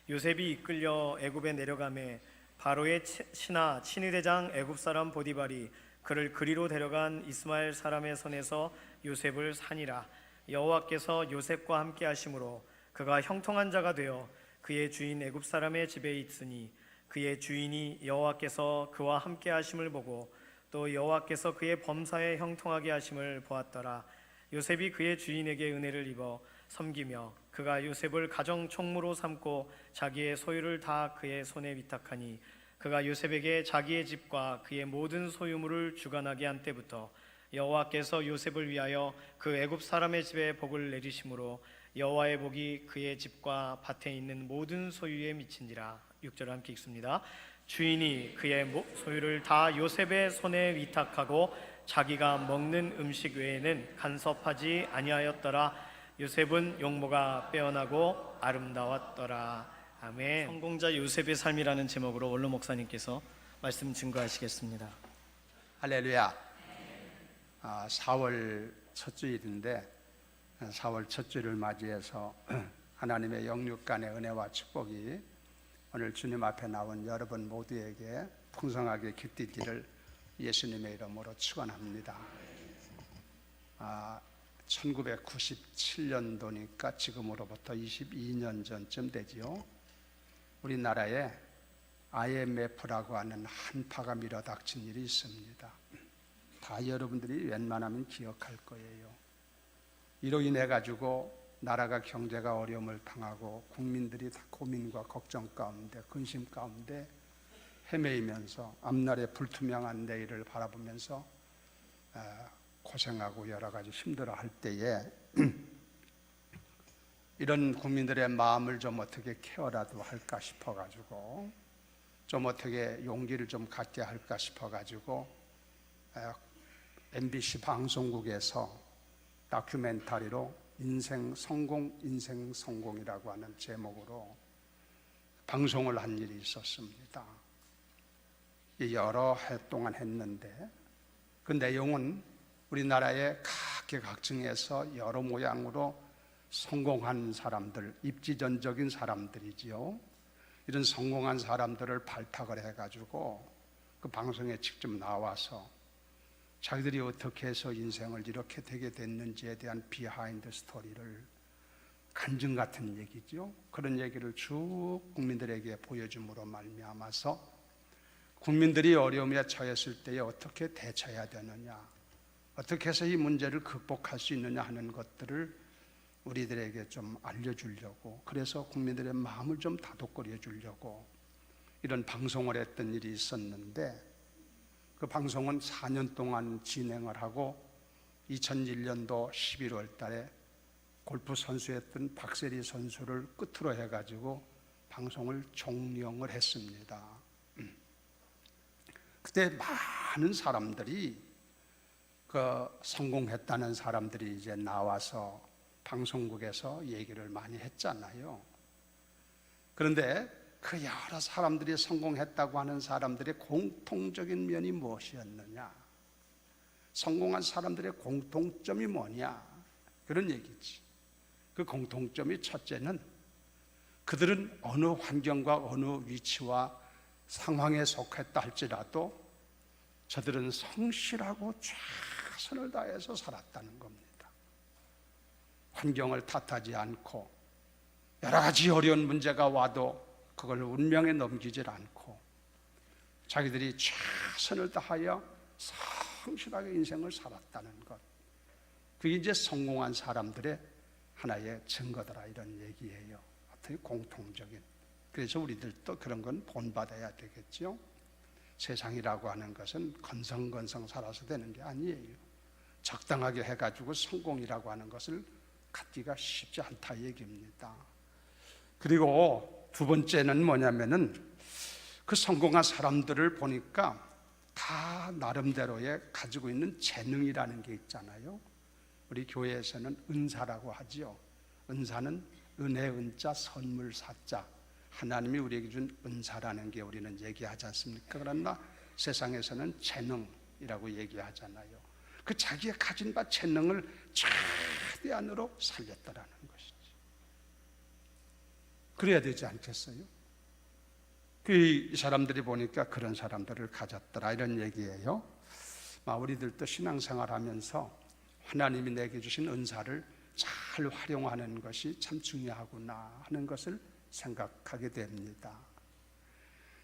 요셉이 이끌려 애굽에 내려가매 바로의 신하 친위대장 애굽 사람 보디발이 그를 그리로 데려간 이스마엘 사람의 손에서 요셉을 산이라. 여호와께서 요셉과 함께 하심으로 그가 형통한 자가 되어 그의 주인 애굽 사람의 집에 있으니 그의 주인이 여호와께서 그와 함께 하심을 보고 또 여호와께서 그의 범사에 형통하게 하심을 보았더라. 요셉이 그의 주인에게 은혜를 입어 섬기며 그가 요셉을 가정 총무로 삼고 자기의 소유를 다 그의 손에 위탁하니 그가 요셉에게 자기의 집과 그의 모든 소유물을 주관하게 한 때부터 여호와께서 요셉을 위하여 그 애굽 사람의 집에 복을 내리심으로 여호와의 복이 그의 집과 밭에 있는 모든 소유에 미친지라. 6절 함께 읽습니다. 주인이 그의 소유를 다 요셉의 손에 위탁하고 자기가 먹는 음식 외에는 간섭하지 아니하였더라. 요셉은 용모가 빼어나고 아름다웠더라. 아멘. 성공자 요셉의 삶이라는 제목으로 원로 목사님께서 말씀 증거하시겠습니다. 할렐루야. 4월 첫 주일인데 4월 첫 주일을 맞이해서 하나님의 영육간의 은혜와 축복이 오늘 주님 앞에 나온 여러분 모두에게 풍성하게 깃들기를 예수님의 이름으로 축원합니다. 1997년도니까 지금으로부터 22년 전쯤 되지요. 우리나라에 IMF라고 하는 한파가 밀어닥친 일이 있습니다. 다 여러분들이 웬만하면 기억할 거예요. 이로 인해 가지고 나라가 경제가 어려움을 당하고 국민들이 다 고민과 걱정 가운데 근심 가운데 헤매이면서 앞날의 불투명한 내일을 바라보면서 고생하고 여러 가지 힘들어할 때에 이런 국민들의 마음을 좀 어떻게 케어라도 할까 싶어가지고 좀 어떻게 용기를 좀 갖게 할까 싶어가지고 MBC 방송국에서 다큐멘터리로 인생 성공이라고 하는 제목으로 방송을 한 일이 있었습니다. 여러 해 동안 했는데 그 내용은 우리나라의 각계각층에서 여러 모양으로 성공한 사람들, 입지전적인 사람들이지요. 이런 성공한 사람들을 발탁을 해가지고 그 방송에 직접 나와서 자기들이 어떻게 해서 인생을 이렇게 되게 됐는지에 대한 비하인드 스토리를 간증 같은 얘기죠. 그런 얘기를 쭉 국민들에게 보여줌으로 말미암아서 국민들이 어려움에 처했을 때에 어떻게 대처해야 되느냐, 어떻게 해서 이 문제를 극복할 수 있느냐 하는 것들을 우리들에게 좀 알려주려고, 그래서 국민들의 마음을 좀 다독거려 주려고 이런 방송을 했던 일이 있었는데, 그 방송은 4년 동안 진행을 하고 2001년도 11월 달에 골프 선수였던 박세리 선수를 끝으로 해가지고 방송을 종영을 했습니다. 그때 많은 사람들이 그 성공했다는 사람들이 이제 나와서 방송국에서 얘기를 많이 했잖아요. 그런데 그 여러 사람들이 성공했다고 하는 사람들의 공통적인 면이 무엇이었느냐, 성공한 사람들의 공통점이 뭐냐, 그런 얘기지. 그 공통점이 첫째는 그들은 어느 환경과 어느 위치와 상황에 속했다 할지라도 저들은 성실하고 최선을 다해서 살았다는 겁니다. 환경을 탓하지 않고 여러 가지 어려운 문제가 와도 그걸 운명에 넘기질 않고 자기들이 최선을 다하여 성실하게 인생을 살았다는 것, 그게 이제 성공한 사람들의 하나의 증거더라, 이런 얘기예요. 어떻게 공통적인. 그래서 우리들도 그런 건 본받아야 되겠죠. 세상이라고 하는 것은 건성건성 살아서 되는 게 아니에요. 적당하게 해가지고 성공이라고 하는 것을 갖기가 쉽지 않다 얘기입니다. 그리고 두 번째는 뭐냐면은 그 성공한 사람들을 보니까 다 나름대로의 가지고 있는 재능이라는 게 있잖아요. 우리 교회에서는 은사라고 하지요. 은사는 은혜 은자 선물 사자, 하나님이 우리에게 준 은사라는 게 우리는 얘기하지 않습니까? 그러나 세상에서는 재능이라고 얘기하잖아요. 그 자기가 가진 바 재능을 최대한으로 살렸다라는 것이지. 그래야 되지 않겠어요? 이 사람들이 보니까 그런 사람들을 가졌더라, 이런 얘기예요. 우리들도 신앙생활하면서 하나님이 내게 주신 은사를 잘 활용하는 것이 참 중요하구나 하는 것을 생각하게 됩니다.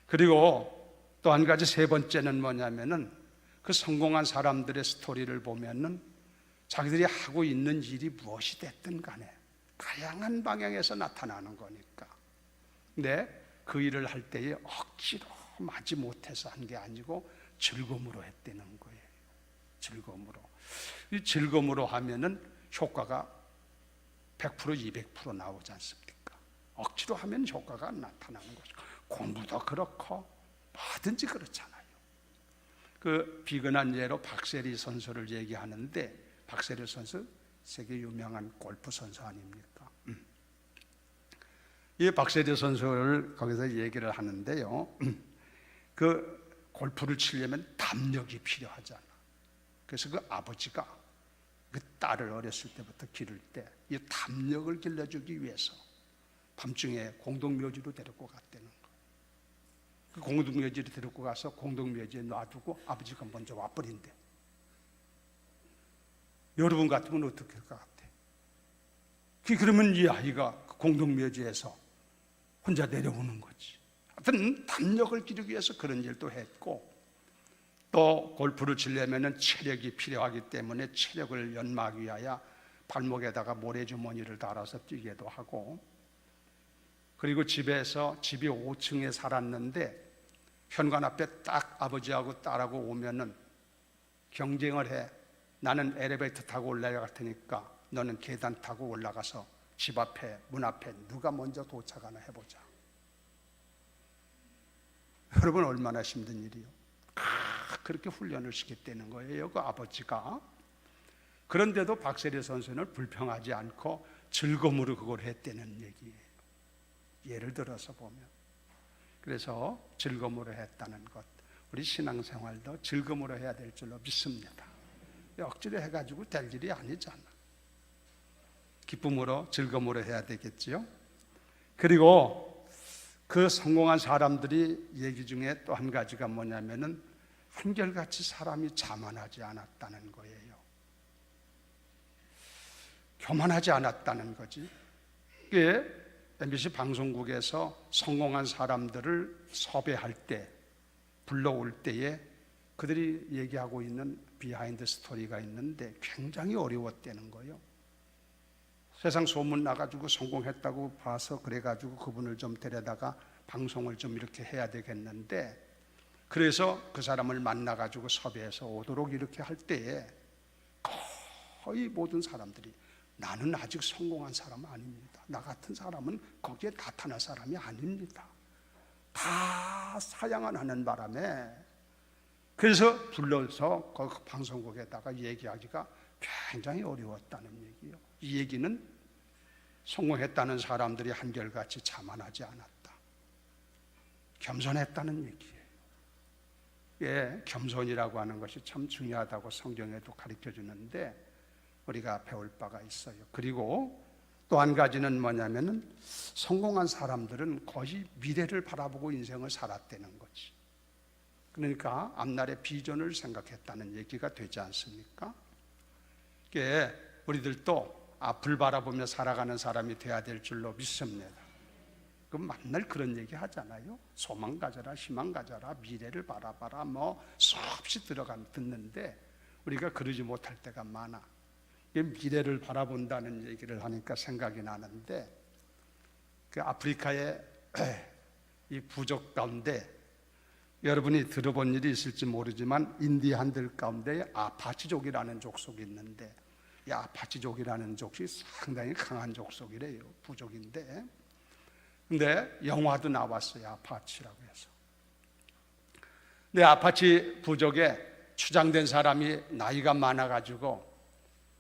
그리고 또 한 가지, 세 번째는 뭐냐면은 그 성공한 사람들의 스토리를 보면은 자기들이 하고 있는 일이 무엇이 됐든 간에 다양한 방향에서 나타나는 거니까. 근데 그 일을 할 때에 억지로 마지 못해서 한 게 아니고 즐거움으로 했다는 거예요. 즐거움으로. 이 즐거움으로 하면은 효과가 100%, 200% 나오지 않습니까? 억지로 하면 효과가 안 나타나는 거죠. 공부도 그렇고 뭐든지 그렇잖아요. 그 비근한 예로 박세리 선수를 얘기하는데, 박세리 선수 세계 유명한 골프 선수 아닙니까? 이 박세리 선수를 거기서 얘기를 하는데요. 그 골프를 치려면 담력이 필요하잖아. 그래서 그 아버지가 그 딸을 어렸을 때부터 기를 때 이 담력을 길러주기 위해서 밤중에 공동묘지로 데리고 갔다는 거. 그 공동묘지로 데리고 가서 공동묘지에 놔두고 아버지가 먼저 와버린대. 여러분 같으면 어떻게 할 것 같아? 그러면 이 아이가 공동묘지에서 혼자 내려오는 거지. 하여튼 담력을 기르기 위해서 그런 일도 했고, 또 골프를 치려면 체력이 필요하기 때문에 체력을 연마하기 위하여 발목에다가 모래주머니를 달아서 뛰기도 하고, 그리고 집이 5층에 살았는데 현관 앞에 딱 아버지하고 딸하고 오면은 경쟁을 해. 나는 엘리베이터 타고 올라갈 테니까 너는 계단 타고 올라가서 집 앞에, 문 앞에 누가 먼저 도착하나 해보자. 여러분, 얼마나 힘든 일이요. 그렇게 훈련을 시켰다는 거예요, 그 아버지가. 그런데도 박세리 선수는 불평하지 않고 즐거움으로 그걸 했다는 얘기예요. 예를 들어서 보면. 그래서 즐거움으로 했다는 것, 우리 신앙생활도 즐거움으로 해야 될 줄로 믿습니다. 억지로 해가지고 될 일이 아니잖아. 기쁨으로, 즐거움으로 해야 되겠지요. 그리고 그 성공한 사람들이 얘기 중에 또 한 가지가 뭐냐면은 한결같이 사람이 자만하지 않았다는 거예요. 교만하지 않았다는 거지. 이게 MBC 방송국에서 성공한 사람들을 섭외할 때, 불러올 때에 그들이 얘기하고 있는 비하인드 스토리가 있는데 굉장히 어려웠다는 거예요. 세상 소문 나가지고 성공했다고 봐서 그래가지고 그분을 좀 데려다가 방송을 좀 이렇게 해야 되겠는데, 그래서 그 사람을 만나가지고 섭외해서 오도록 이렇게 할 때에 거의 모든 사람들이 나는 아직 성공한 사람은 아닙니다. 나 같은 사람은 거기에 나타날 사람이 아닙니다. 다 사양을 하는 바람에, 그래서 불러서 그 방송국에다가 얘기하기가 굉장히 어려웠다는 얘기예요. 이 얘기는 성공했다는 사람들이 한결같이 자만하지 않았다, 겸손했다는 얘기예요. 예, 겸손이라고 하는 것이 참 중요하다고 성경에도 가르쳐 주는데 우리가 배울 바가 있어요. 그리고 또 한 가지는 뭐냐면은 성공한 사람들은 거의 미래를 바라보고 인생을 살았다는 거지. 그러니까 앞날의 비전을 생각했다는 얘기가 되지 않습니까? 이게 우리들도 앞을 바라보며 살아가는 사람이 돼야 될 줄로 믿습니다. 그 맨날 그런 얘기 하잖아요. 소망 가져라, 희망 가져라, 미래를 바라봐라, 뭐 수없이 듣는데 우리가 그러지 못할 때가 많아. 미래를 바라본다는 얘기를 하니까 생각이 나는데, 그 아프리카의 이 부족 가운데 여러분이 들어본 일이 있을지 모르지만 인디안들 가운데 아파치족이라는 족속이 있는데, 이 아파치족이라는 족이 상당히 강한 족속이래요. 부족인데, 근데 영화도 나왔어요. 아파치라고 해서. 근데 아파치 부족에 추장된 사람이 나이가 많아가지고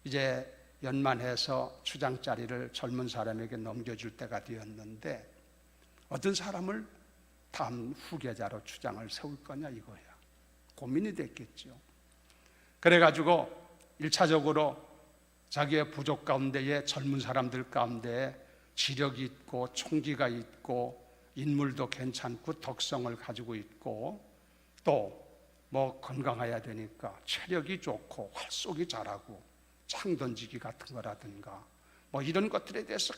이제 연만해서 추장 자리를 젊은 사람에게 넘겨줄 때가 되었는데, 어떤 사람을 다음 후계자로 추장을 세울 거냐 이거야. 고민이 됐겠죠. 그래가지고 1차적으로 자기의 부족 가운데에 젊은 사람들 가운데 지력이 있고 총기가 있고 인물도 괜찮고 덕성을 가지고 있고 또 뭐 건강해야 되니까 체력이 좋고 활쏘기 잘하고 창 던지기 같은 거라든가 뭐 이런 것들에 대해서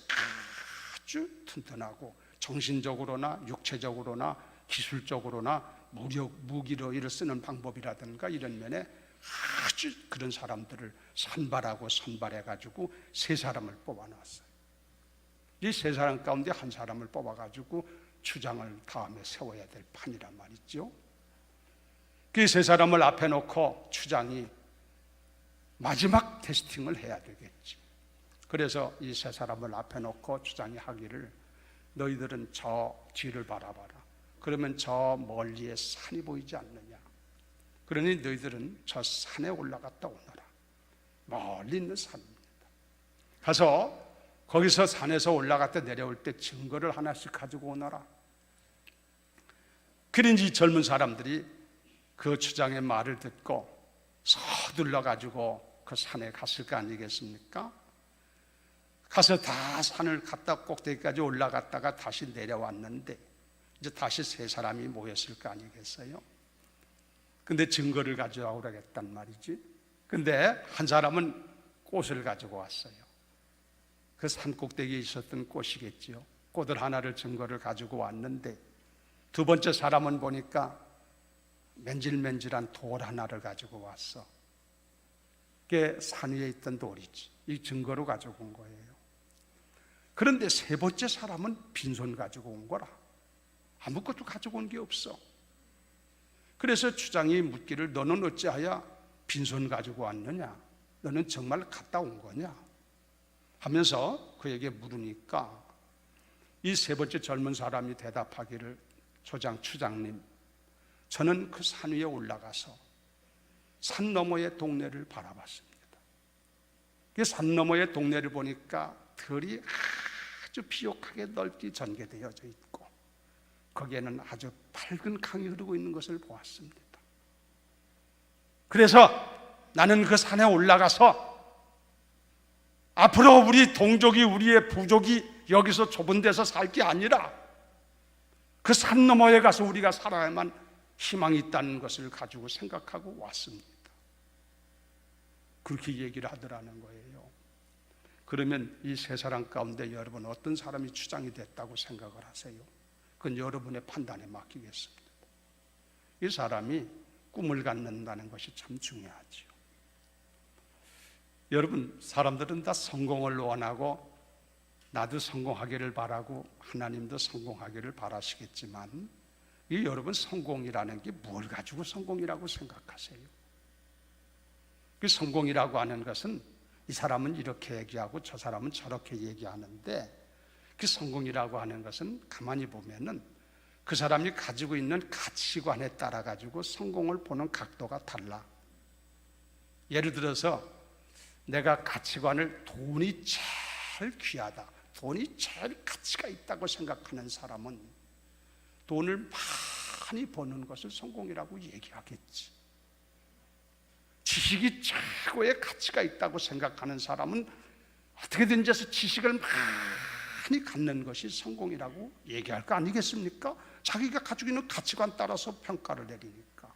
아주 튼튼하고 정신적으로나 육체적으로나 기술적으로나 무기로 일을 쓰는 방법이라든가 이런 면에 아주 그런 사람들을 선발해 가지고 세 사람을 뽑아놨어요. 이 세 사람 가운데 한 사람을 뽑아 가지고 추장을 다음에 세워야 될 판이란 말이죠. 그 세 사람을 앞에 놓고 추장이 마지막 테스팅을 해야 되겠지. 그래서 이 세 사람을 앞에 놓고 추장이 하기를 너희들은 저 뒤를 바라봐라. 그러면 저 멀리에 산이 보이지 않느냐. 그러니 너희들은 저 산에 올라갔다 오너라. 멀리 있는 산입니다. 가서 거기서 산에서 올라갔다 내려올 때 증거를 하나씩 가지고 오너라. 그런지 젊은 사람들이 그 추장의 말을 듣고 서둘러 가지고 그 산에 갔을 거 아니겠습니까? 가서 다 산을 갔다 꼭대기까지 올라갔다가 다시 내려왔는데 이제 다시 세 사람이 모였을 거 아니겠어요? 근데 증거를 가져오라고 했단 말이지. 근데 한 사람은 꽃을 가지고 왔어요. 그 산 꼭대기에 있었던 꽃이겠죠. 꽃을 하나를 증거를 가지고 왔는데 두 번째 사람은 보니까 맨질맨질한 돌 하나를 가지고 왔어. 그게 산 위에 있던 돌이지. 이 증거로 가지고 온 거예요. 그런데 세 번째 사람은 빈손 가지고 온 거라. 아무것도 가지고 온 게 없어. 그래서 추장이 묻기를 너는 어찌하여 빈손 가지고 왔느냐? 너는 정말 갔다 온 거냐? 하면서 그에게 물으니까 이 세 번째 젊은 사람이 대답하기를 추장님, 저는 그 산 위에 올라가서 산 너머의 동네를 바라봤습니다. 그 산 너머의 동네를 보니까 들이 아주 비옥하게 넓게 전개되어져 있고 거기에는 아주 밝은 강이 흐르고 있는 것을 보았습니다. 그래서 나는 그 산에 올라가서 앞으로 우리 동족이 우리의 부족이 여기서 좁은 데서 살 게 아니라 그 산 너머에 가서 우리가 살아야만 희망이 있다는 것을 가지고 생각하고 왔습니다. 그렇게 얘기를 하더라는 거예요. 그러면 이 세 사람 가운데 여러분 어떤 사람이 추장이 됐다고 생각을 하세요? 그건 여러분의 판단에 맡기겠습니다. 이 사람이 꿈을 갖는다는 것이 참 중요하죠. 여러분, 사람들은 다 성공을 원하고 나도 성공하기를 바라고 하나님도 성공하기를 바라시겠지만 이 여러분 성공이라는 게 뭘 가지고 성공이라고 생각하세요? 그 성공이라고 하는 것은 이 사람은 이렇게 얘기하고 저 사람은 저렇게 얘기하는데 그 성공이라고 하는 것은 가만히 보면은 그 사람이 가지고 있는 가치관에 따라 가지고 성공을 보는 각도가 달라. 예를 들어서 내가 가치관을 돈이 제일 귀하다, 돈이 제일 가치가 있다고 생각하는 사람은 돈을 많이 버는 것을 성공이라고 얘기하겠지. 지식이 최고의 가치가 있다고 생각하는 사람은 어떻게든지 해서 지식을 많이 갖는 것이 성공이라고 얘기할 거 아니겠습니까? 자기가 가지고 있는 가치관 따라서 평가를 내리니까.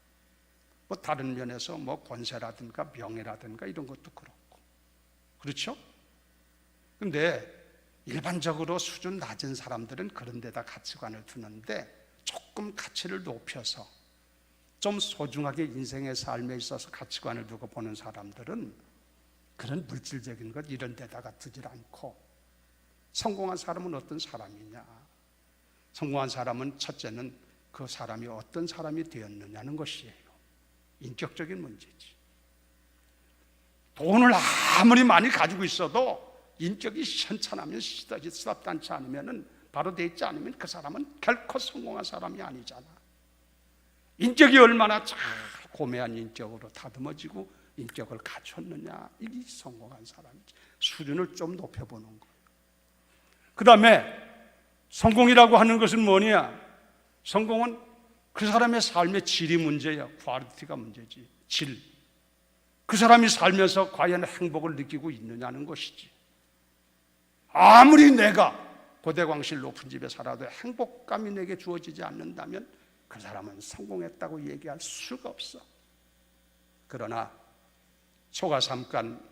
뭐 다른 면에서 뭐 권세라든가 명예라든가 이런 것도 그렇고. 그렇죠? 근데 일반적으로 수준 낮은 사람들은 그런 데다 가치관을 두는데 조금 가치를 높여서 좀 소중하게 인생의 삶에 있어서 가치관을 두고 보는 사람들은 그런 물질적인 것 이런 데다가 두질 않고 성공한 사람은 어떤 사람이냐? 성공한 사람은 첫째는 그 사람이 어떤 사람이 되었느냐는 것이에요. 인격적인 문제지. 돈을 아무리 많이 가지고 있어도 인격이 현찬하면 시답단치 않으면 바로 돼 있지 않으면 그 사람은 결코 성공한 사람이 아니잖아. 인격이 얼마나 잘 고매한 인격으로 다듬어지고 인격을 갖췄느냐, 이게 성공한 사람이지. 수준을 좀 높여보는 거예요. 그 다음에 성공이라고 하는 것은 뭐냐? 성공은 그 사람의 삶의 질이 문제야. 퀄리티가 문제지. 질. 그 사람이 살면서 과연 행복을 느끼고 있느냐는 것이지. 아무리 내가 고대광실 높은 집에 살아도 행복감이 내게 주어지지 않는다면 그 사람은 성공했다고 얘기할 수가 없어. 그러나 소가 잠깐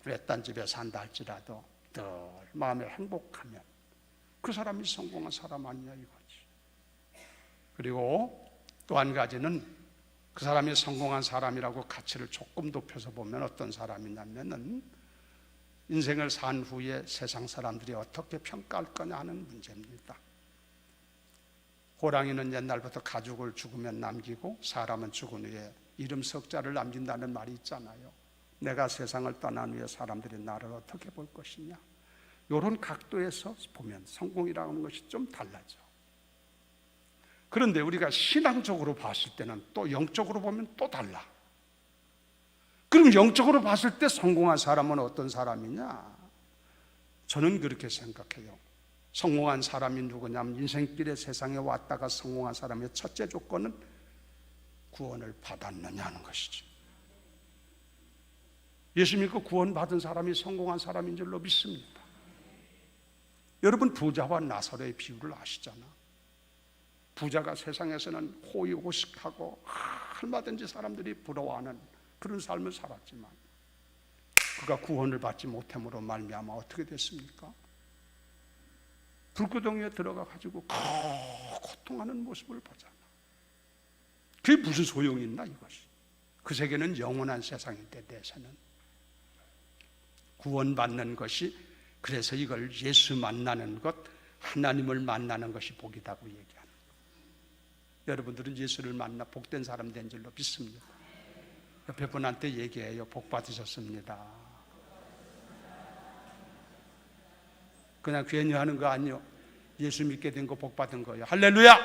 외딴 집에 산다 할지라도 늘 마음에 행복하면 그 사람이 성공한 사람 아니냐 이거지. 그리고 또 한 가지는 그 사람이 성공한 사람이라고 가치를 조금 높여서 보면 어떤 사람이냐면은 인생을 산 후에 세상 사람들이 어떻게 평가할 거냐 하는 문제입니다. 호랑이는 옛날부터 가죽을 죽으면 남기고 사람은 죽은 후에 이름 석자를 남긴다는 말이 있잖아요. 내가 세상을 떠난 후에 사람들이 나를 어떻게 볼 것이냐. 이런 각도에서 보면 성공이라고 하는 것이 좀 달라져. 그런데 우리가 신앙적으로 봤을 때는 또 영적으로 보면 또 달라. 그럼 영적으로 봤을 때 성공한 사람은 어떤 사람이냐? 저는 그렇게 생각해요. 성공한 사람이 누구냐면 인생길에 세상에 왔다가 성공한 사람의 첫째 조건은 구원을 받았느냐는 것이죠. 예수 믿고 구원 받은 사람이 성공한 사람인 줄로 믿습니다. 여러분 부자와 나사로의 비유를 아시잖아. 부자가 세상에서는 호의호식하고 얼마든지 사람들이 부러워하는 그런 삶을 살았지만 그가 구원을 받지 못함으로 말미암아 어떻게 됐습니까? 불구덩이에 들어가 가지고 고통하는 모습을 보잖아. 그게 무슨 소용이 있나 이것이. 그 세계는 영원한 세상인데 내세는 구원받는 것이, 그래서 이걸 예수 만나는 것, 하나님을 만나는 것이 복이라고 얘기하는 거예요. 여러분들은 예수를 만나 복된 사람 된 줄로 믿습니다. 옆에 분한테 얘기해요. 복 받으셨습니다. 그냥 괜히 하는 거 아니요. 예수 믿게 된 거 복 받은 거예요. 할렐루야.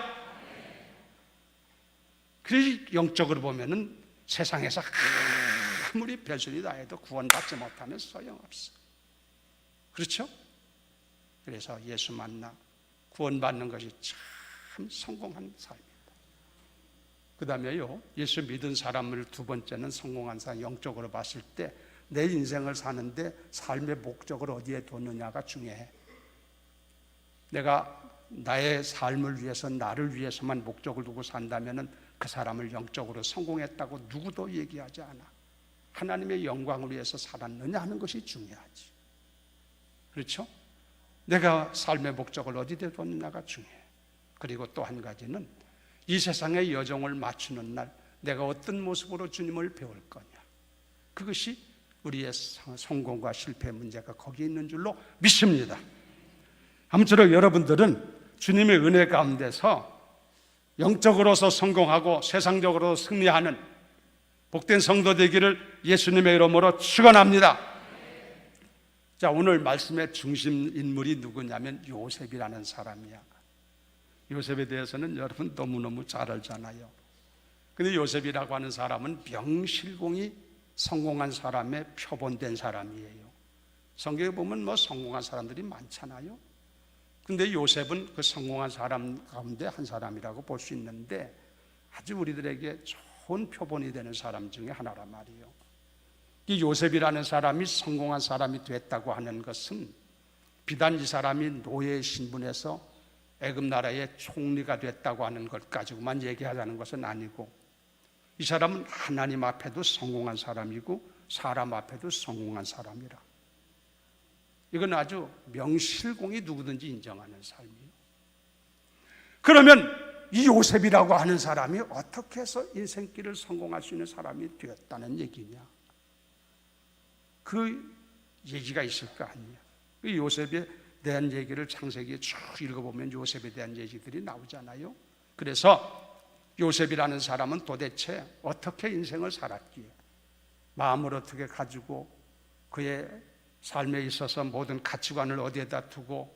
그래서 영적으로 보면은 세상에서 아무리 별소리 다 해도 구원받지 못하면 소용없어. 그렇죠? 그래서 예수 만나 구원받는 것이 참 성공한 삶입니다. 그 다음에요, 예수 믿은 사람을 두 번째는 성공한 사람, 영적으로 봤을 때 내 인생을 사는데 삶의 목적을 어디에 두느냐가 중요해. 내가 나의 삶을 위해서, 나를 위해서만 목적을 두고 산다면 그 사람을 영적으로 성공했다고 누구도 얘기하지 않아. 하나님의 영광을 위해서 살았느냐 하는 것이 중요하지. 그렇죠? 내가 삶의 목적을 어디에 두느냐가 중요해. 그리고 또 한 가지는 이 세상의 여정을 맞추는 날 내가 어떤 모습으로 주님을 배울 거냐. 그것이 우리의 성공과 실패의 문제가 거기에 있는 줄로 믿습니다. 아무쪼록 여러분들은 주님의 은혜 가운데서 영적으로서 성공하고 세상적으로 승리하는 복된 성도 되기를 예수님의 이름으로 축원합니다. 자, 오늘 말씀의 중심 인물이 누구냐면 요셉이라는 사람이야. 요셉에 대해서는 여러분 너무너무 잘 알잖아요. 근데 요셉이라고 하는 사람은 명실공히 성공한 사람의 표본된 사람이에요. 성경에 보면 뭐 성공한 사람들이 많잖아요. 근데 요셉은 그 성공한 사람 가운데 한 사람이라고 볼 수 있는데 아주 우리들에게 좋은 표본이 되는 사람 중에 하나란 말이에요. 이 요셉이라는 사람이 성공한 사람이 됐다고 하는 것은 비단 이 사람이 노예의 신분에서 애굽 나라의 총리가 됐다고 하는 것 가지고만 얘기하자는 것은 아니고, 이 사람은 하나님 앞에도 성공한 사람이고 사람 앞에도 성공한 사람이라. 이건 아주 명실공히 누구든지 인정하는 삶이에요. 그러면 이 요셉이라고 하는 사람이 어떻게 해서 인생길을 성공할 수 있는 사람이 되었다는 얘기냐? 그 얘기가 있을 거 아니에요. 그 요셉에 대한 얘기를 창세기에 쭉 읽어보면 요셉에 대한 얘기들이 나오잖아요. 그래서 요셉이라는 사람은 도대체 어떻게 인생을 살았기에, 마음을 어떻게 가지고 그의 삶에 있어서 모든 가치관을 어디에다 두고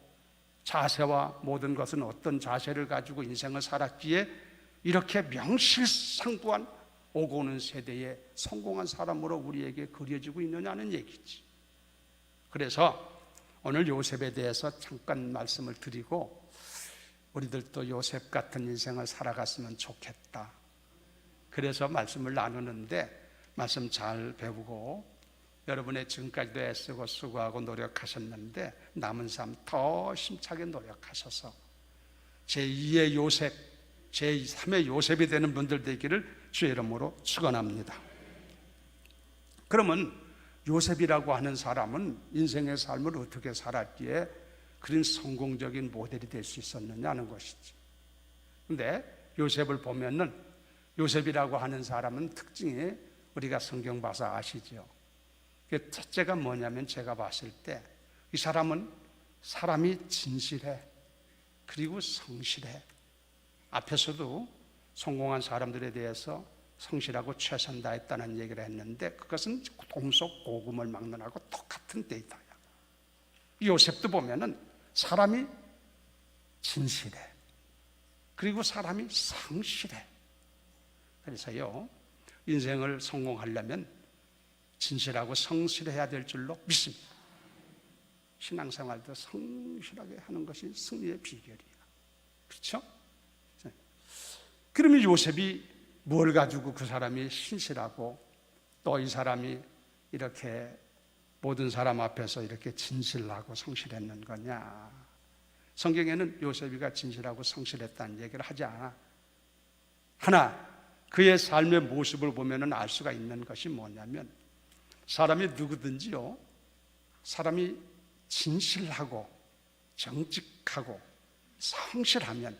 자세와 모든 것은 어떤 자세를 가지고 인생을 살았기에 이렇게 명실상부한 오고 오는 세대에 성공한 사람으로 우리에게 그려지고 있느냐는 얘기지. 그래서 오늘 요셉에 대해서 잠깐 말씀을 드리고 우리들도 요셉 같은 인생을 살아갔으면 좋겠다. 그래서 말씀을 나누는데 말씀 잘 배우고 여러분의 지금까지도 애쓰고 수고하고 노력하셨는데 남은 삶 더 힘차게 노력하셔서 제2의 요셉, 제3의 요셉이 되는 분들 되기를 주의 이름으로 축원합니다. 그러면 요셉이라고 하는 사람은 인생의 삶을 어떻게 살았기에 그런 성공적인 모델이 될 수 있었느냐는 것이지. 근데 요셉을 보면은 요셉이라고 하는 사람은 특징이 우리가 성경 봐서 아시죠? 첫째가 뭐냐면 제가 봤을 때 이 사람은 사람이 진실해, 그리고 성실해. 앞에서도 성공한 사람들에 대해서 성실하고 최선 다했다는 얘기를 했는데 그것은 동속고금을 막론하고 똑같은 데이터야. 요셉도 보면은 사람이 진실해, 그리고 사람이 성실해. 그래서요, 인생을 성공하려면 진실하고 성실해야 될 줄로 믿습니다. 신앙생활도 성실하게 하는 것이 승리의 비결이에요. 그렇죠? 그러면 요셉이 뭘 가지고 그 사람이 신실하고 또 이 사람이 이렇게 모든 사람 앞에서 이렇게 진실하고 성실했는 거냐? 성경에는 요셉이가 진실하고 성실했다는 얘기를 하지 않아. 하나, 그의 삶의 모습을 보면 알 수가 있는 것이 뭐냐면 사람이 누구든지요, 사람이 진실하고 정직하고 성실하면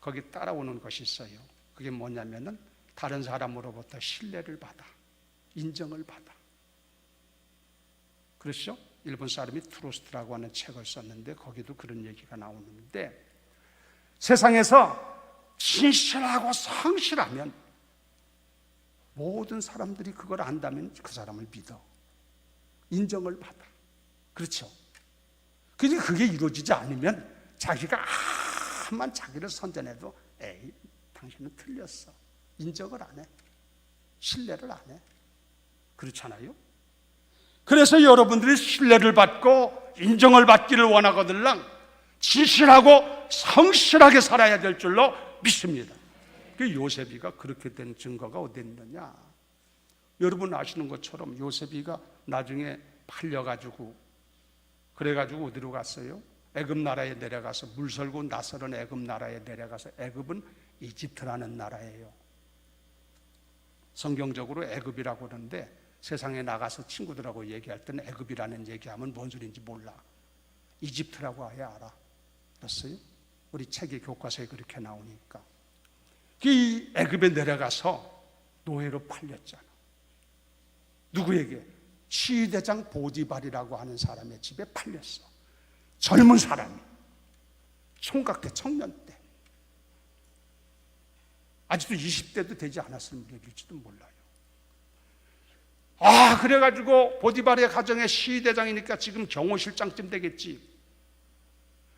거기 따라오는 것이 있어요. 그게 뭐냐면은 다른 사람으로부터 신뢰를 받아, 인정을 받아. 그렇죠? 일본 사람이 트루스트라고 하는 책을 썼는데 거기도 그런 얘기가 나오는데 세상에서 진실하고 성실하면 모든 사람들이 그걸 안다면 그 사람을 믿어, 인정을 받아. 그렇죠? 그런데 그게 이루어지지 않으면 자기가 암만 자기를 선전해도 에이, 당신은 틀렸어, 인정을 안 해, 신뢰를 안 해. 그렇잖아요? 그래서 여러분들이 신뢰를 받고 인정을 받기를 원하거들랑 진실하고 성실하게 살아야 될 줄로 믿습니다. 그 요셉이가 그렇게 된 증거가 어디 있느냐? 여러분 아시는 것처럼 요셉이가 나중에 팔려가지고 그래가지고 어디로 갔어요? 애굽 나라에 내려가서 물설고 나서는 애굽 나라에 내려가서 애굽은 이집트라는 나라예요. 성경적으로 애굽이라고 그러는데 세상에 나가서 친구들하고 얘기할 때는 애굽이라는 얘기하면 뭔 소리인지 몰라. 이집트라고 아예 알아. 알았어요? 우리 책의 교과서에 그렇게 나오니까. 이 애굽에 내려가서 노예로 팔렸잖아. 누구에게? 시대장 보디발이라고 하는 사람의 집에 팔렸어. 젊은 사람이, 총각 때, 청년 때, 아직도 20대도 되지 않았을 무렵일지도 몰라요. 그래가지고 보디발의 가정의 시대장이니까 지금 경호실장쯤 되겠지.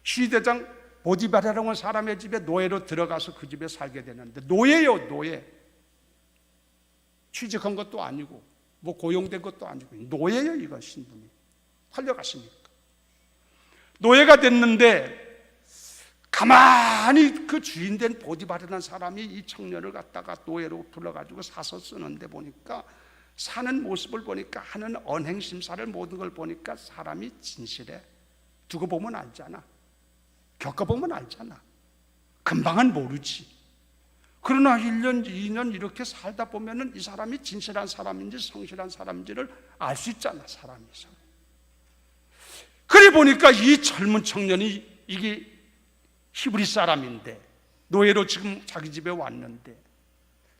시대장 보디발이라고 하는 사람의 집에 노예로 들어가서 그 집에 살게 되는데, 노예요, 노예. 취직한 것도 아니고 뭐 고용된 것도 아니고 노예예요. 이거 신분이 팔려갔으니까 노예가 됐는데 가만히 그 주인된 보디발이라는 사람이 이 청년을 갖다가 노예로 불러가지고 사서 쓰는데 보니까 사는 모습을 보니까 하는 언행심사를 모든 걸 보니까 사람이 진실해. 두고 보면 알잖아. 겪어보면 알잖아. 금방은 모르지. 그러나 1년, 2년 이렇게 살다 보면은 이 사람이 진실한 사람인지 성실한 사람인지를 알 수 있잖아, 사람이서. 그래 보니까 이 젊은 청년이 이게 히브리 사람인데 노예로 지금 자기 집에 왔는데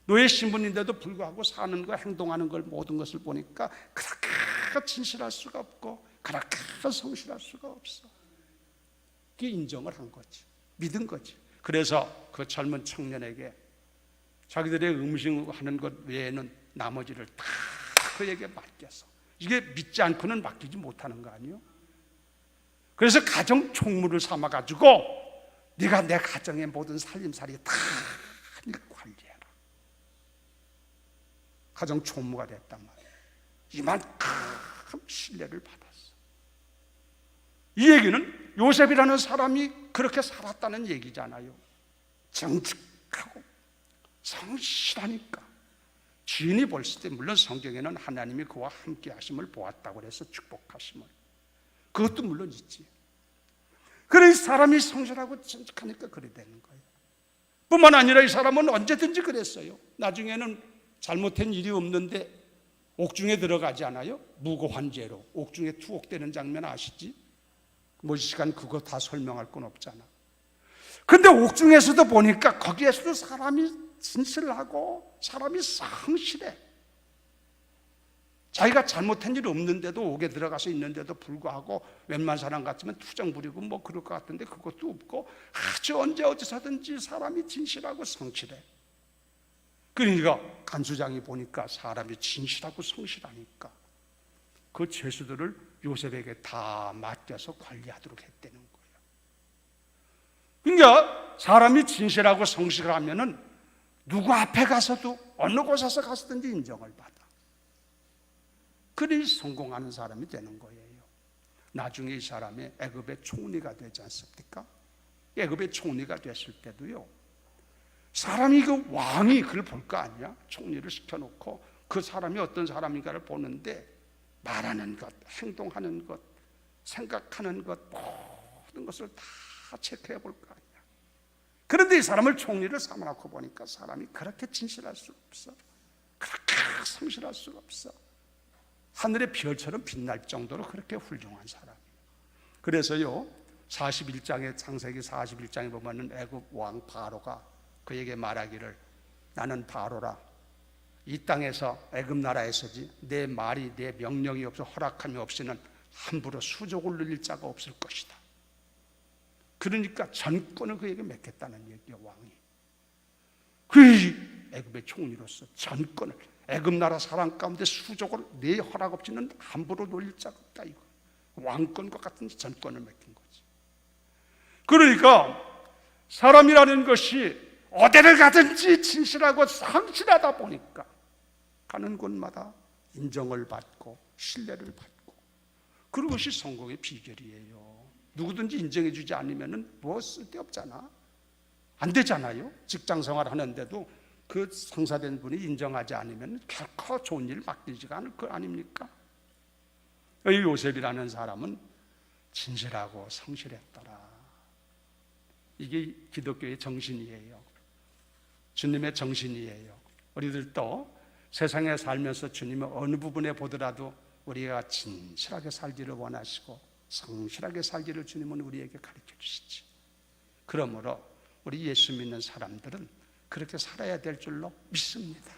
노예 신분인데도 불구하고 사는 거, 행동하는 걸 모든 것을 보니까 그렇게 진실할 수가 없고 그렇게 성실할 수가 없어. 그게 인정을 한 거지, 믿은 거지. 그래서 그 젊은 청년에게 자기들의 음식하는 것 외에는 나머지를 다 그에게 맡겨서, 이게 믿지 않고는 맡기지 못하는 거 아니에요? 그래서 가정 총무를 삼아가지고 네가 내 가정의 모든 살림살이 다 관리해라. 가정 총무가 됐단 말이에요. 이만큼 신뢰를 받았어. 이 얘기는 요셉이라는 사람이 그렇게 살았다는 얘기잖아요. 정직하고 성실하니까 주인이 봤을 때 물론 성경에는 하나님이 그와 함께 하심을 보았다고 해서 축복하심을, 그것도 물론 있지. 그래 사람이 성실하고 정직하니까 그래 되는 거예요. 뿐만 아니라 이 사람은 언제든지 그랬어요. 나중에는 잘못한 일이 없는데 옥중에 들어가지 않아요? 무고한 죄로 옥중에 투옥되는 장면 아시지? 뭐 시간 그거 다 설명할 건 없잖아. 근데 옥중에서도 보니까 거기에서도 사람이 진실하고 사람이 성실해. 자기가 잘못한 일 없는데도 옥에 들어가서 있는데도 불구하고 웬만한 사람 같으면 투정 부리고 뭐 그럴 것 같은데 그것도 없고 아주 언제 어디서든지 사람이 진실하고 성실해. 그러니까 간수장이 보니까 사람이 진실하고 성실하니까 그 죄수들을 요셉에게 다 맡겨서 관리하도록 했다는 거예요. 그러니까 사람이 진실하고 성실하면은 누구 앞에 가서도 어느 곳에서 가서든지 인정을 받아. 그리 성공하는 사람이 되는 거예요. 나중에 이 사람이 애굽의 총리가 되지 않습니까? 애굽의 총리가 됐을 때도요, 사람이 그 왕이 그걸 볼 거 아니야? 총리를 시켜놓고 그 사람이 어떤 사람인가를 보는데 말하는 것, 행동하는 것, 생각하는 것 모든 것을 다 체크해 볼 거 아니야. 그런데 이 사람을 총리를 삼아놓고 보니까 사람이 그렇게 진실할 수가 없어. 그렇게 성실할 수가 없어. 하늘의 별처럼 빛날 정도로 그렇게 훌륭한 사람이에요. 그래서요 41장에 창세기 41장에 보면은 애굽 왕 바로가 그에게 말하기를 나는 바로라 이 땅에서 애굽 나라에서지 내 말이 내 명령이 없어 허락함이 없이는 함부로 수족을 늘릴 자가 없을 것이다. 그러니까 전권을 그에게 맡겼다는 얘기야. 왕이 그 애굽의 총리로서 전권을 애굽 나라 사람 가운데 수족을 내 허락 없이는 함부로 놀릴 자가 없다. 이거 왕권과 같은 전권을 맡긴 거지. 그러니까 사람이라는 것이 어디를 가든지 진실하고 성실하다 보니까 가는 곳마다 인정을 받고 신뢰를 받고 그것이 성공의 비결이에요. 누구든지 인정해 주지 않으면 뭐 쓸데없잖아. 안 되잖아요. 직장생활 하는데도 그 상사된 분이 인정하지 않으면 결코 좋은 일 맡기지가 않을 거 아닙니까? 이 요셉이라는 사람은 진실하고 성실했더라. 이게 기독교의 정신이에요. 주님의 정신이에요. 우리들도 세상에 살면서 주님의 어느 부분에 보더라도 우리가 진실하게 살기를 원하시고 성실하게 살기를 주님은 우리에게 가르쳐 주시지. 그러므로 우리 예수 믿는 사람들은 그렇게 살아야 될 줄로 믿습니다.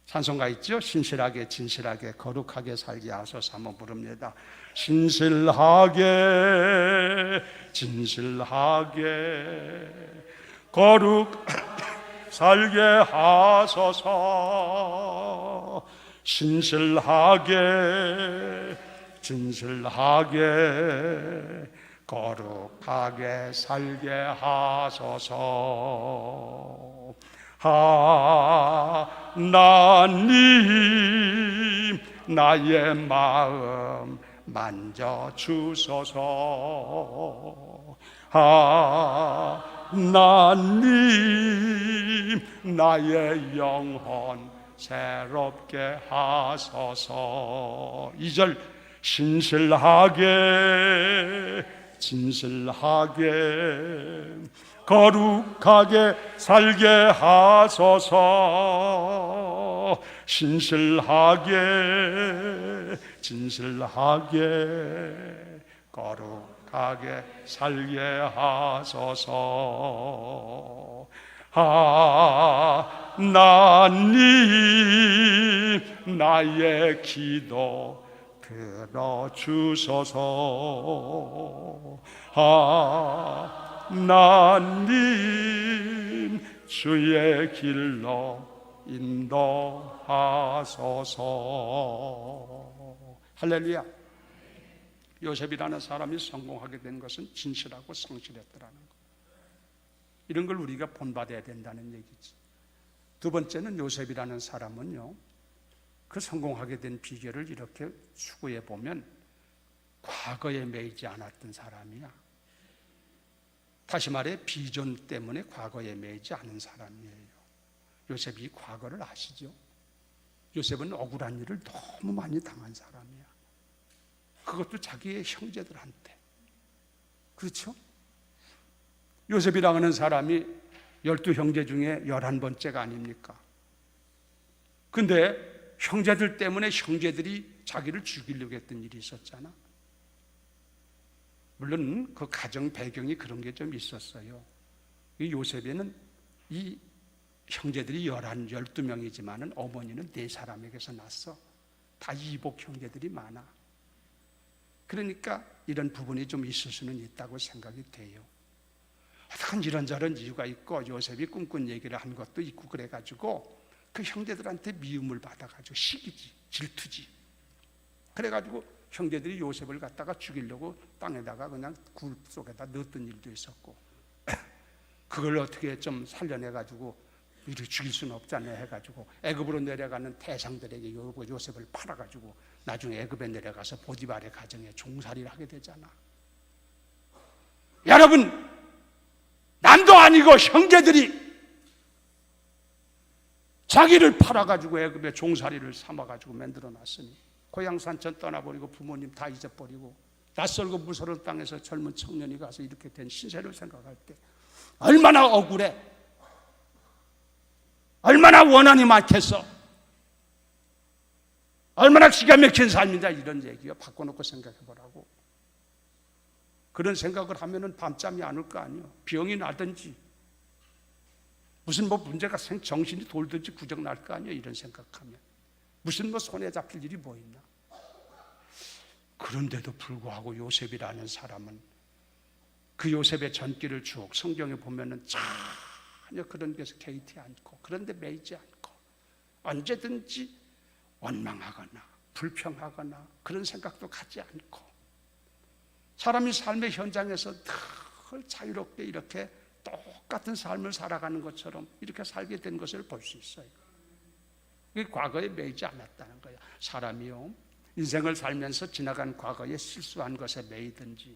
찬송가 있죠? 신실하게 진실하게 거룩하게 살게 하소서 한번 부릅니다. 신실하게 진실하게 거룩 살게 하소서. 신실하게 진실하게 거룩하게 살게 하소서. 하나님 나의 마음 만져주소서. 하나님 나의 영혼 새롭게 하소서. 2절 신실하게 진실하게 거룩하게 살게 하소서. 신실하게 진실하게 거룩하게 살게 하소서. 하나님 나의 기도 들어주소서. 하나님 주의 길로 인도하소서. 할렐루야. 요셉이라는 사람이 성공하게 된 것은 진실하고 성실했더라는 것. 이런 걸 우리가 본받아야 된다는 얘기지. 두 번째는 요셉이라는 사람은요, 그 성공하게 된 비결을 이렇게 추구해 보면 과거에 매이지 않았던 사람이야. 다시 말해 비전 때문에 과거에 매이지 않은 사람이에요. 요셉이 과거를 아시죠? 요셉은 억울한 일을 너무 많이 당한 사람이야. 그것도 자기의 형제들한테. 그렇죠? 요셉이라고 하는 사람이 12형제 중에 11번째가 아닙니까? 근데 형제들 때문에 형제들이 자기를 죽이려고 했던 일이 있었잖아. 물론 그 가정 배경이 그런 게 좀 있었어요. 이 요셉에는 이 형제들이 12명이지만 어머니는 4사람에게서 났어. 다 이복 형제들이 많아. 그러니까 이런 부분이 좀 있을 수는 있다고 생각이 돼요. 어떤 이런저런 이유가 있고 요셉이 꿈꾼 얘기를 한 것도 있고 그래가지고 그 형제들한테 미움을 받아가지고 시기지, 질투지. 그래가지고 형제들이 요셉을 갖다가 죽이려고 땅에다가 그냥 굴 속에다 넣었던 일도 있었고, 그걸 어떻게 좀 살려내가지고 이렇게 죽일 수는 없잖아요 해가지고 애굽으로 내려가는 대상들에게 요셉을 팔아가지고 나중에 애굽에 내려가서 보디발의 가정에 종살이를 하게 되잖아. 여러분, 남도 아니고 형제들이 자기를 팔아가지고 애굽에 종살이를 삼아가지고 만들어놨으니 고향 산천 떠나버리고 부모님 다 잊어버리고 낯설고 무서운 땅에서 젊은 청년이 가서 이렇게 된 신세를 생각할 때 얼마나 억울해, 얼마나 원한이 많겠어, 얼마나 기가 막힌 삶이다, 이런 얘기가 바꿔놓고 생각해보라고. 그런 생각을 하면은 밤잠이 안 올 거 아니에요. 병이 나든지 무슨 문제가 정신이 돌든지 구정 날 거 아니에요. 이런 생각하면 무슨 손에 잡힐 일이 뭐 있나. 그런데도 불구하고 요셉이라는 사람은 그 요셉의 전기를 쭉 성경에 보면은 전혀 그런 것에 개의치 않고 그런데 매이지 않고 언제든지 원망하거나 불평하거나 그런 생각도 갖지 않고 사람이 삶의 현장에서 늘 자유롭게 이렇게 똑같은 삶을 살아가는 것처럼 이렇게 살게 된 것을 볼 수 있어요. 그게 과거에 매이지 않았다는 거예요. 사람이요, 인생을 살면서 지나간 과거에 실수한 것에 매이든지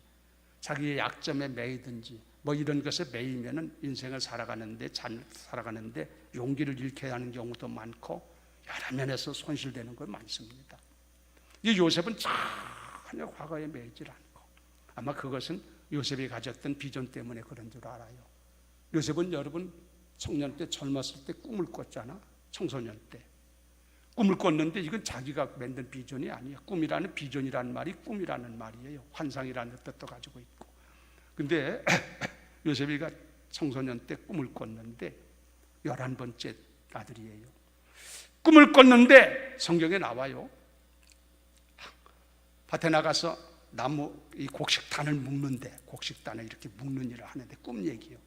자기의 약점에 매이든지 뭐 이런 것에 매이면은 인생을 살아가는데 용기를 잃게 하는 경우도 많고 여러 면에서 손실되는 거 많습니다. 이 요셉은 전혀 과거에 매이질 않고 아마 그것은 요셉이 가졌던 비전 때문에 그런 줄 알아요. 요셉은 여러분 청년 때 젊었을 때 꿈을 꿨잖아. 청소년 때 꿈을 꿨는데 이건 자기가 만든 비전이 아니야. 꿈이라는 비전이라는 말이 꿈이라는 말이에요. 환상이라는 뜻도 가지고 있고. 근데 요셉이가 청소년 때 꿈을 꿨는데 11번째 아들이에요. 꿈을 꿨는데 성경에 나와요. 밭에 나가서 나무 이 곡식단을 묶는데 곡식단을 이렇게 묶는 일을 하는데 꿈 얘기요.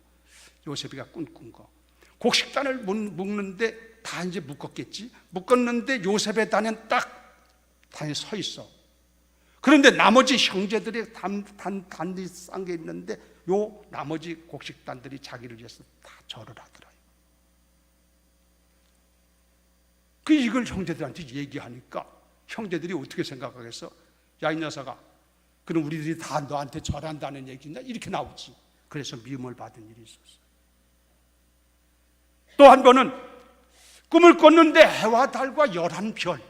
요셉이가 꿈꾼 거. 곡식단을 묶는데 다 이제 묶었겠지. 묶었는데 요셉의 단은 딱 단에 서 있어. 그런데 나머지 형제들이 단이 싼 게 있는데 요 나머지 곡식단들이 자기를 위해서 다 절을 하더라요. 그 이걸 형제들한테 얘기하니까 형제들이 어떻게 생각하겠어? 야, 이 녀석아, 그럼 우리들이 다 너한테 절한다는 얘기냐? 이렇게 나오지. 그래서 미움을 받은 일이 있었어요. 또 한 번은 꿈을 꿨는데 해와 달과 11별,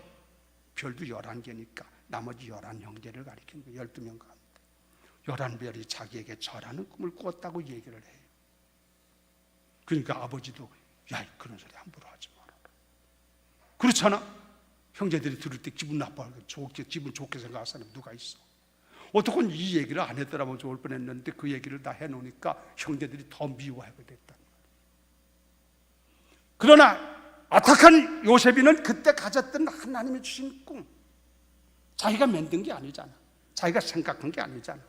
별도 11개니까 나머지 11형제를 가리키는 거예요. 12명 가운데 11별이 자기에게 절하는 꿈을 꿨다고 얘기를 해요. 그러니까 아버지도 야, 그런 소리 함부로 하지 마라. 그렇잖아. 형제들이 들을 때 기분 나빠하고 기분 좋게 생각하는 사람이 누가 있어? 어떻게 이 얘기를 안 했더라면 좋을 뻔했는데 그 얘기를 다 해놓으니까 형제들이 더 미워하게 됐다. 그러나 악한 요셉이는 그때 가졌던 하나님이 주신 꿈, 자기가 만든 게 아니잖아. 자기가 생각한 게 아니잖아.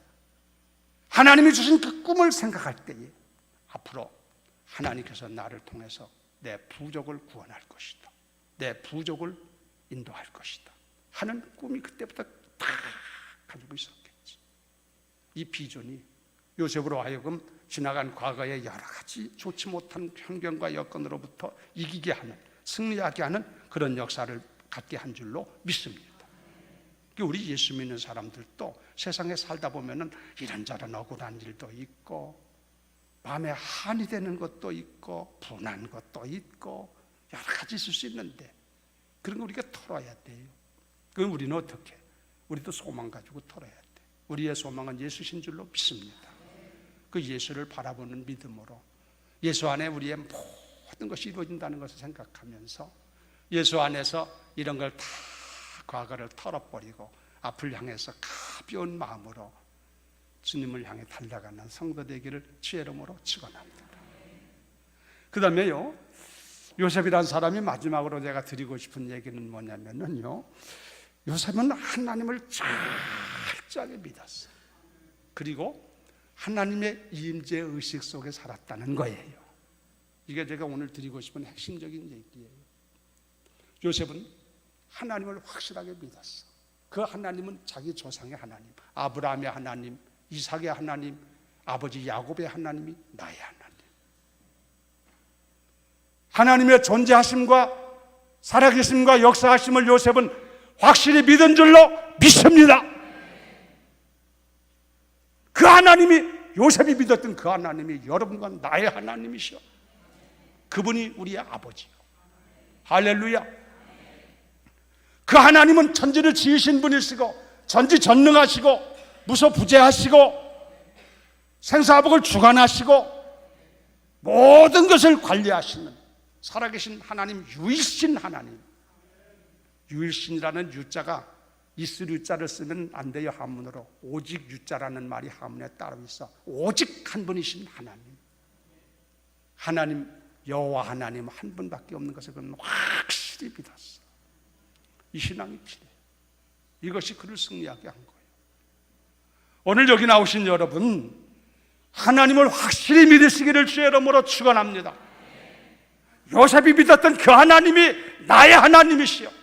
하나님이 주신 그 꿈을 생각할 때에 앞으로 하나님께서 나를 통해서 내 부족을 구원할 것이다, 내 부족을 인도할 것이다 하는 꿈이 그때부터 다 가지고 있었겠지. 이 비전이 요셉으로 하여금 지나간 과거의 여러 가지 좋지 못한 환경과 여건으로부터 이기게 하는, 승리하게 하는 그런 역사를 갖게 한 줄로 믿습니다. 우리 예수 믿는 사람들도 세상에 살다 보면은 이런저런 억울한 일도 있고 마음에 한이 되는 것도 있고 분한 것도 있고 여러 가지 있을 수 있는데 그런 거 우리가 털어야 돼요. 그럼 우리는 어떻게? 우리도 소망 가지고 털어야 돼. 우리의 소망은 예수신 줄로 믿습니다. 그 예수를 바라보는 믿음으로 예수 안에 우리의 모든 것이 이루어진다는 것을 생각하면서 예수 안에서 이런 걸 다 과거를 털어버리고 앞을 향해서 가벼운 마음으로 주님을 향해 달려가는 성도 되기를 주의 이름으로 축원합니다. 그 다음에요, 요셉이라는 사람이 마지막으로 제가 드리고 싶은 얘기는 뭐냐면요, 요셉은 하나님을 철저하게 믿었어요. 그리고 하나님의 임재 의식 속에 살았다는 거예요. 이게 제가 오늘 드리고 싶은 핵심적인 얘기예요. 요셉은 하나님을 확실하게 믿었어. 그 하나님은 자기 조상의 하나님, 아브라함의 하나님, 이삭의 하나님, 아버지 야곱의 하나님이 나의 하나님. 하나님의 존재하심과 살아계심과 역사하심을 요셉은 확실히 믿은 줄로 믿습니다. 그 하나님이, 요셉이 믿었던 그 하나님이 여러분과 나의 하나님이시여. 그분이 우리의 아버지요. 할렐루야. 그 하나님은 천지를 지으신 분이시고 전지전능하시고 무소부재하시고 생사복을 주관하시고 모든 것을 관리하시는 살아계신 하나님, 유일신 하나님. 유일신이라는 유자가 있을 유자를 쓰면 안 돼요. 한문으로 오직 유자라는 말이 한문에 따로 있어. 오직 한 분이신 하나님, 하나님 여호와 하나님 한 분밖에 없는 것을 그는 확실히 믿었어. 이 신앙이 필요해. 이것이 그를 승리하게 한 거예요. 오늘 여기 나오신 여러분, 하나님을 확실히 믿으시기를 주의 이름으로 축원합니다. 요셉이 믿었던 그 하나님이 나의 하나님이시여.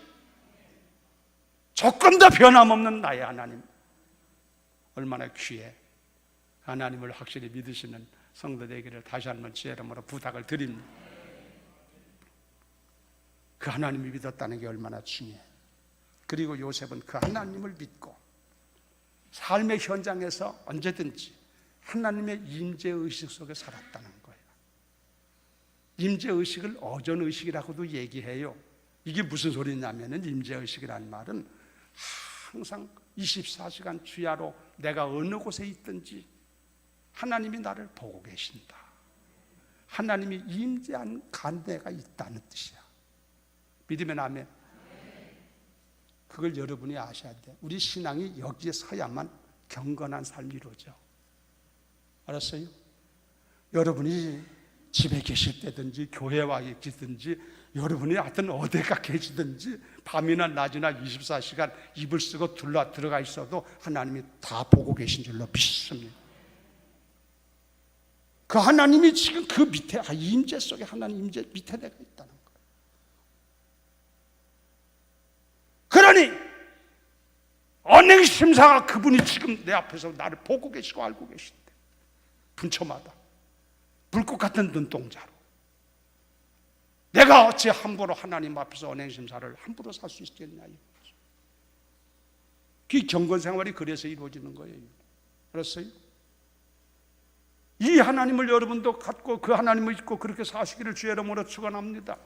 조금 더 변함없는 나의 하나님. 얼마나 귀해. 하나님을 확실히 믿으시는 성도 되기를 다시 한번 주의 이름으로 부탁을 드립니다. 그 하나님이 믿었다는 게 얼마나 중요해. 그리고 요셉은 그 하나님을 믿고 삶의 현장에서 언제든지 하나님의 임재의식 속에 살았다는 거예요. 임재의식을 어전의식이라고도 얘기해요. 이게 무슨 소리냐면은, 임재의식이라는 말은 항상 24시간 주야로 내가 어느 곳에 있든지 하나님이 나를 보고 계신다. 하나님이 임재한 간대가 있다는 뜻이야. 믿으면 아멘. 그걸 여러분이 아셔야 돼. 우리 신앙이 여기에 서야만 경건한 삶이 이루어져. 알았어요? 여러분이 집에 계실 때든지 교회에 와 계시든지 여러분이 하여튼 어디가 계시든지 밤이나 낮이나 24시간 이불 쓰고 들어가 있어도 하나님이 다 보고 계신 줄로 믿습니다. 그 하나님이 지금 그 밑에, 임재 속에, 하나님 임재 밑에 내가 있다는 거예요. 그러니 언행심사가 그분이 지금 내 앞에서 나를 보고 계시고 알고 계신데, 분초마다 불꽃 같은 눈동자로 내가 어찌 함부로 하나님 앞에서 언행심사를 함부로 살 수 있겠냐. 그 경건생활이 그래서 이루어지는 거예요. 알았어요? 이 하나님을 여러분도 갖고 그 하나님을 믿고 그렇게 사시기를 주의 이름으로 축원합니다.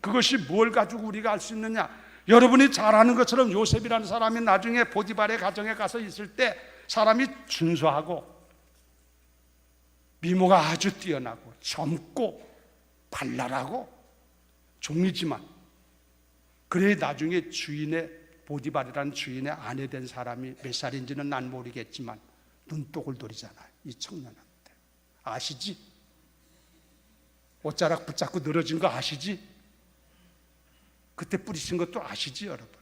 그것이 뭘 가지고 우리가 알 수 있느냐? 여러분이 잘 아는 것처럼 요셉이라는 사람이 나중에 보디발의 가정에 가서 있을 때 사람이 준수하고 미모가 아주 뛰어나고 젊고 발랄하고 종이지만, 그래 나중에 주인의, 보디발이라는 주인의 아내 된 사람이 몇 살인지는 난 모르겠지만 눈독을 들이잖아요. 이 청년한테. 아시지? 옷자락 붙잡고 늘어진 거 아시지? 그때 뿌리친 것도 아시지 여러분?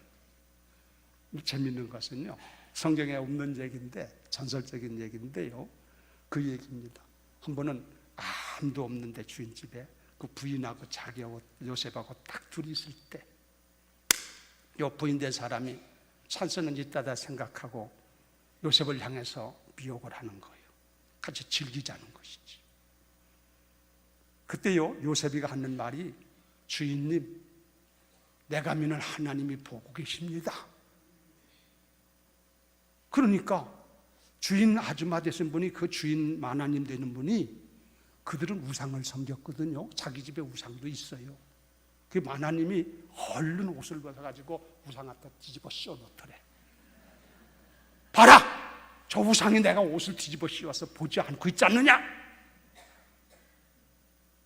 재밌는 것은요, 성경에 없는 얘기인데 전설적인 얘기인데요, 그 얘기입니다. 한 번은 아무도 없는데 주인집에 그 부인하고 자기하고 요셉하고 딱 둘이 있을 때 요 부인된 사람이 찬스는 있다다 생각하고 요셉을 향해서 미혹을 하는 거예요. 같이 즐기자는 것이지. 그때요, 요셉이가 하는 말이, 주인님, 내가 믿는 하나님이 보고 계십니다. 그러니까 주인 아줌마 되신 분이, 그 주인 마나님 되는 분이, 그들은 우상을 섬겼거든요. 자기 집에 우상도 있어요. 그 하나님이 얼른 옷을 벗어가지고 우상 앞에 뒤집어 씌워놓더래. 봐라! 저 우상이 내가 옷을 뒤집어 씌워서 보지 않고 있지 않느냐?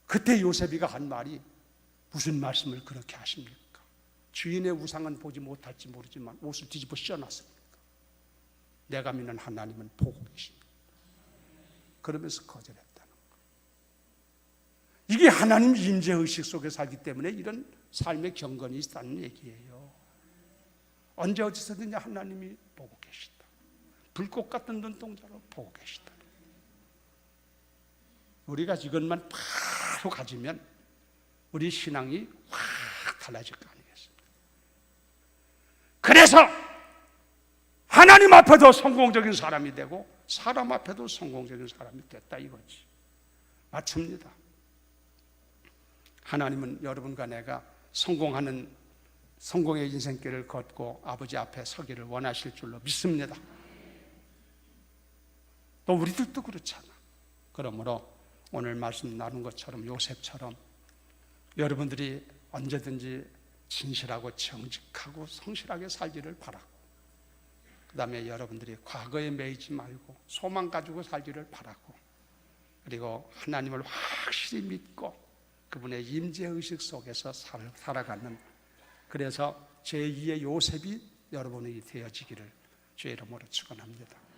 그때 요셉이가 한 말이 무슨 말씀을 그렇게 하십니까? 주인의 우상은 보지 못할지 모르지만 옷을 뒤집어 씌워놨습니까? 내가 믿는 하나님은 보고 계십니다. 그러면서 거절했다는 거예요. 이게 하나님 임재의식 속에 살기 때문에 이런 삶의 경건이 있다는 얘기예요. 언제 어디서든지 하나님이 보고 계시다. 불꽃 같은 눈동자로 보고 계시다. 우리가 이것만 바로 가지면 우리 신앙이 확 달라질 거 아니겠습니까? 그래서 하나님 앞에도 성공적인 사람이 되고 사람 앞에도 성공적인 사람이 됐다 이거지. 맞춥니다. 하나님은 여러분과 내가 성공의 인생길을 걷고 아버지 앞에 서기를 원하실 줄로 믿습니다. 또 우리들도 그렇잖아. 그러므로 오늘 말씀 나눈 것처럼 요셉처럼 여러분들이 언제든지 진실하고 정직하고 성실하게 살기를 바라고, 그 다음에 여러분들이 과거에 매이지 말고 소망 가지고 살기를 바라고, 그리고 하나님을 확실히 믿고 그분의 임재의식 속에서 살아가는, 그래서 제2의 요셉이 여러분이 되어지기를 주의 이름으로 축원합니다.